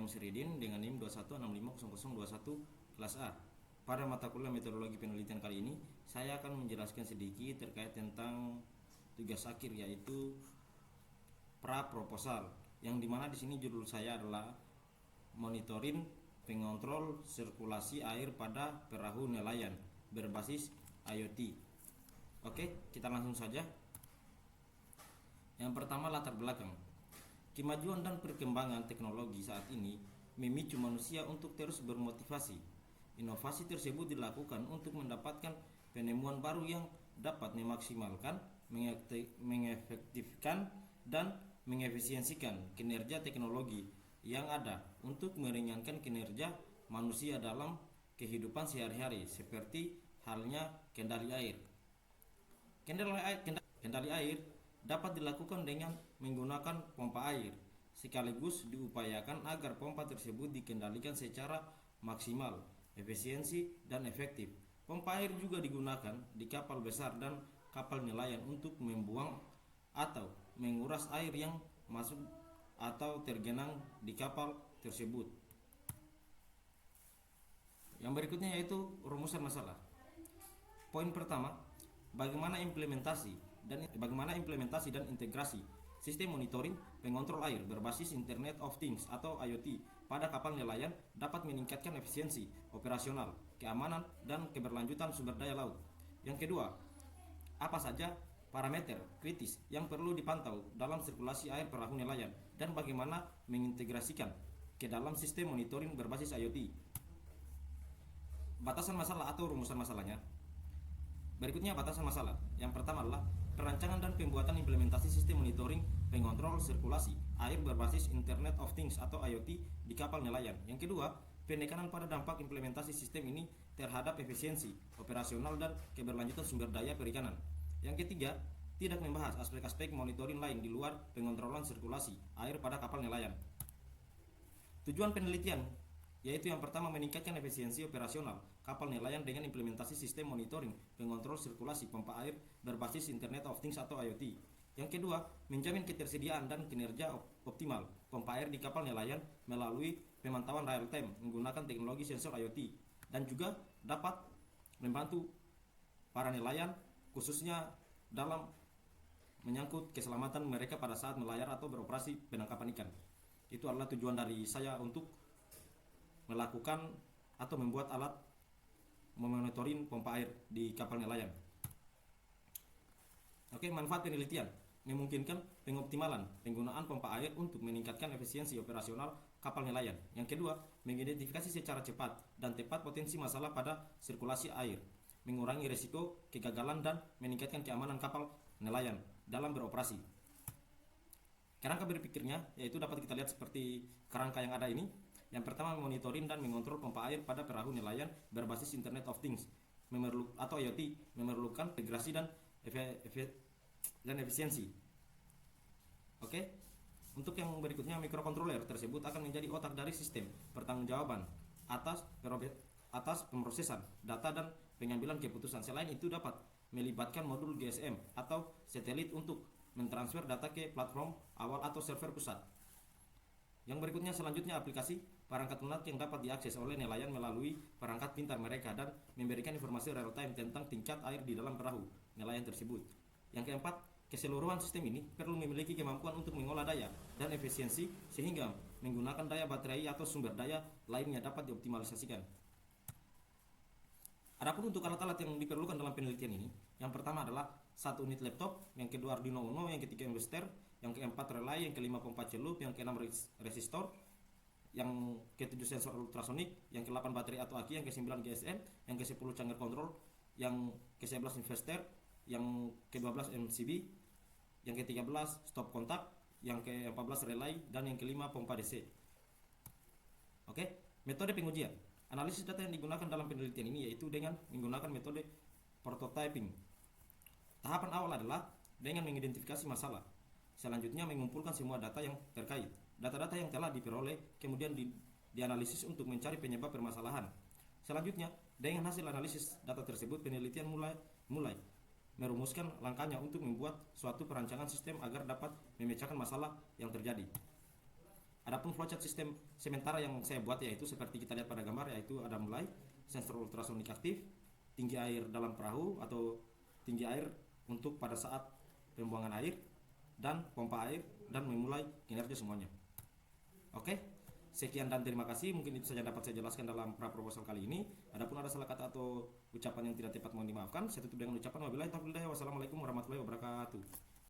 Musridin dengan NIM 21650021 kelas A. Pada mata kuliah metodologi penelitian kali ini, saya akan menjelaskan sedikit terkait tentang tugas akhir, yaitu pra proposal, yang dimana di sini judul saya adalah monitoring pengontrol sirkulasi air pada perahu nelayan berbasis IoT. Oke, kita langsung saja. Yang pertama, latar belakang. Kemajuan dan perkembangan teknologi saat ini memicu manusia untuk terus bermotivasi. Inovasi tersebut dilakukan untuk mendapatkan penemuan baru yang dapat memaksimalkan, mengefektifkan, dan mengefisiensikan kinerja teknologi yang ada untuk meringankan kinerja manusia dalam kehidupan sehari-hari, seperti halnya kendali air. Kendali air dapat dilakukan dengan menggunakan pompa air, sekaligus diupayakan agar pompa tersebut dikendalikan secara maksimal, efisiensi, dan efektif. Pompa air juga digunakan di kapal besar dan kapal nelayan untuk membuang atau menguras air yang masuk atau tergenang di kapal tersebut. Yang berikutnya yaitu rumusan masalah. Poin pertama, bagaimana implementasi dan integrasi sistem monitoring pengontrol air berbasis Internet of Things atau IoT pada kapal nelayan dapat meningkatkan efisiensi operasional, keamanan, dan keberlanjutan sumber daya laut. Yang kedua, apa saja parameter kritis yang perlu dipantau dalam sirkulasi air perahu nelayan dan bagaimana mengintegrasikan ke dalam sistem monitoring berbasis IoT. Batasan masalah atau rumusan masalahnya. Berikutnya batasan masalah. Yang pertama adalah perancangan dan pembuatan implementasi sistem monitoring pengontrol sirkulasi air berbasis Internet of Things atau IoT di kapal nelayan. Yang kedua, penekanan pada dampak implementasi sistem ini terhadap efisiensi operasional dan keberlanjutan sumber daya perikanan. Yang ketiga, tidak membahas aspek-aspek monitoring lain di luar pengontrolan sirkulasi air pada kapal nelayan. Tujuan penelitian yaitu yang pertama, meningkatkan efisiensi operasional kapal nelayan dengan implementasi sistem monitoring pengontrol sirkulasi pompa air berbasis Internet of Things atau IoT. Yang kedua, menjamin ketersediaan dan kinerja optimal pompa air di kapal nelayan melalui pemantauan real time menggunakan teknologi sensor IoT, dan juga dapat membantu para nelayan khususnya dalam menyangkut keselamatan mereka pada saat melayar atau beroperasi penangkapan ikan. Itu adalah tujuan dari saya untuk melakukan atau membuat alat memonitoring pompa air di kapal nelayan. Oke, manfaat penelitian memungkinkan pengoptimalan penggunaan pompa air untuk meningkatkan efisiensi operasional kapal nelayan. Yang kedua, mengidentifikasi secara cepat dan tepat potensi masalah pada sirkulasi air, mengurangi risiko kegagalan dan meningkatkan keamanan kapal nelayan dalam beroperasi. Kerangka berpikirnya yaitu dapat kita lihat seperti kerangka yang ada ini. Yang pertama, monitoring dan mengontrol pompa air pada perahu nelayan berbasis Internet of Things atau IoT memerlukan integrasi dan efisiensi. Oke. Untuk yang berikutnya, mikrokontroler tersebut akan menjadi otak dari sistem pertanggungjawaban atas pemrosesan data dan pengambilan keputusan. Selain itu, dapat melibatkan modul GSM atau satelit untuk mentransfer data ke platform awal atau server pusat. Yang berikutnya selanjutnya, aplikasi perangkat lunak yang dapat diakses oleh nelayan melalui perangkat pintar mereka dan memberikan informasi real time tentang tingkat air di dalam perahu nelayan tersebut. Yang keempat, keseluruhan sistem ini perlu memiliki kemampuan untuk mengolah daya dan efisiensi sehingga menggunakan daya baterai atau sumber daya lainnya dapat dioptimalisasikan. Adapun untuk alat-alat yang diperlukan dalam penelitian ini, yang pertama adalah 1 unit laptop, yang kedua Arduino Uno, yang ketiga investor, yang keempat relay, yang kelima pompa celup, yang keenam resistor, yang ketujuh sensor ultrasonik, yang ke-8 baterai atau aki, yang ke-9 GSM, yang ke-10 charger control, yang ke-11 investor, yang ke-12 MCB, yang ke-13 stop kontak, yang ke-14 relay, dan yang kelima pompa DC. Oke, metode pengujian. Analisis data yang digunakan dalam penelitian ini yaitu dengan menggunakan metode prototyping. Tahapan awal adalah dengan mengidentifikasi masalah. Selanjutnya, mengumpulkan semua data yang terkait. Data-data yang telah diperoleh kemudian dianalisis untuk mencari penyebab permasalahan. Selanjutnya, dengan hasil analisis data tersebut, penelitian mulai merumuskan langkahnya untuk membuat suatu perancangan sistem agar dapat memecahkan masalah yang terjadi. Adapun flowchart sistem sementara yang saya buat yaitu seperti kita lihat pada gambar, yaitu ada mulai sensor ultrasonik aktif, tinggi air dalam perahu atau tinggi air untuk pada saat pembuangan air, dan pompa air, dan memulai kinerja semuanya. Oke, sekian dan terima kasih. Mungkin itu saja dapat saya jelaskan dalam pra proposal kali ini. Adapun ada salah kata atau ucapan yang tidak tepat mohon dimaafkan. Saya tutup dengan ucapan wabillahi taufiq, wassalamualaikum warahmatullahi wabarakatuh.